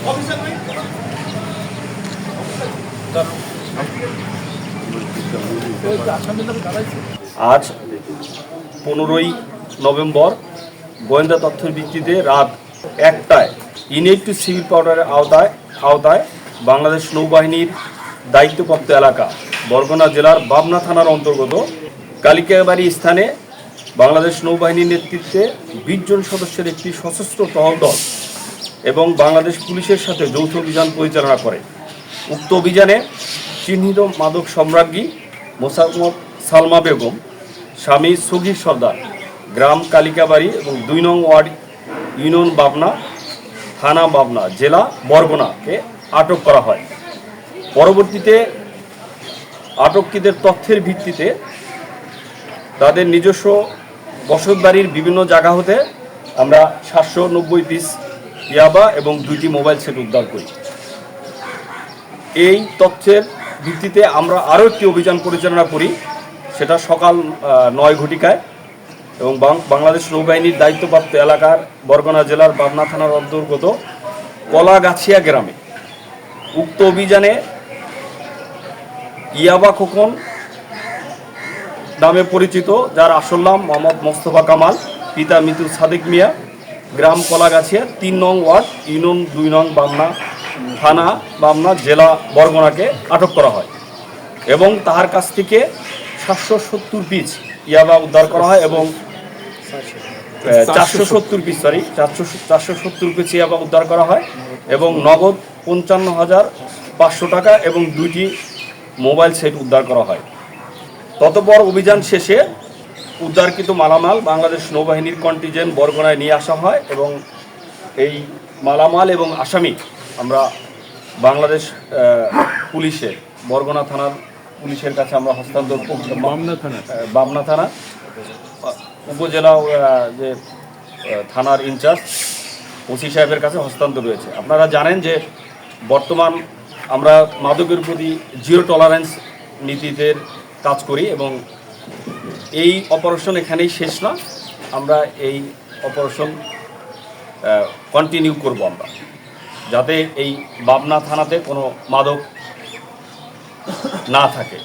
আজ 15ই নভেম্বর গোয়েন্দা তথ্যের ভিত্তিতে রাত 1টায় ইনএক্টিভ সিভিল পাউডারের আওতায় বাংলাদেশ নৌবাহিনীর দায়িত্বপ্রাপ্ত এলাকা বরগুনা জেলার বাবনা থানার অন্তর্গত কালিকাবাড়ি স্থানে বাংলাদেশ নৌবাহিনীর নেতৃত্বে 20 জন সদস্যের একটি সশস্ত্র টহল দল এবং বাংলাদেশ পুলিশের সাথে যৌথ অভিযান পরিচালনা করে। উক্ত অভিযানে চিহ্নিত মাদক সম্রাজ্ঞী মোসাম্মদ সালমা বেগম, স্বামী সগীর সর্দার, গ্রাম কালিকাবাড়ি এবং 2 নং ওয়ার্ড, ইউনিয়ন বাবনা, থানা বাবনা, জেলা বরগুনাকে আটক করা হয়। পরবর্তীতে আটককৃতদের তথ্যের ভিত্তিতে তাদের নিজস্ব বসতবাড়ির বিভিন্ন জায়গা হতে আমরা 790 পিস ইয়াবা এবং 2টি মোবাইল সেট উদ্ধার করি। এই তথ্যের ভিত্তিতে আমরা আরও একটি অভিযান পরিচালনা করি, সেটা সকাল 9 ঘটিকায় এবং বাংলাদেশ নৌবাহিনীর দায়িত্বপ্রাপ্ত এলাকার বরগুনা জেলার বাবনা থানার অন্তর্গত কলাগাছিয়া গ্রামে। উক্ত অভিযানে ইয়াবা খোকন নামে পরিচিত, যার আসল নাম মোহাম্মদ মোস্তফা কামাল, পিতা মৃত্যু সাদেক মিয়া, গ্রাম কলাগাছিয়া, 3 নং ওয়ার্ড, ইউনিয়ন 2 নং বাবনা, থানা বাবনা, জেলা বরগুনাকে আটক করা হয় এবং তার কাছ থেকে 770 পিস ইয়াবা উদ্ধার করা হয় এবং 470 পিস ইয়াবা উদ্ধার করা হয় এবং নগদ 55,500 টাকা এবং 2টি মোবাইল সেট উদ্ধার করা হয়। ততপর অভিযান শেষে উদ্ধারকৃত মালামাল বাংলাদেশ নৌবাহিনীর কন্টিনজেন্ট বরগুনায় নিয়ে আসা হয় এবং এই মালামাল এবং আসামি আমরা বাংলাদেশ পুলিশের বরগুনা থানার পুলিশের কাছে আমরা হস্তান্তর বাবনা থানা উপজেলা যে থানার ইনচার্জ ওসি সাহেবের কাছে হস্তান্তর রয়েছে। আপনারা জানেন যে বর্তমান আমরা মাদকের প্রতি 0 টলারেন্স নীতিতে কাজ করি এবং এই অপারেশন এখানেই শেষ না, আমরা এই অপারেশন কন্টিনিউ করব আমরা, যাতে এই বাবনা থানাতে কোনো মাদক না থাকে।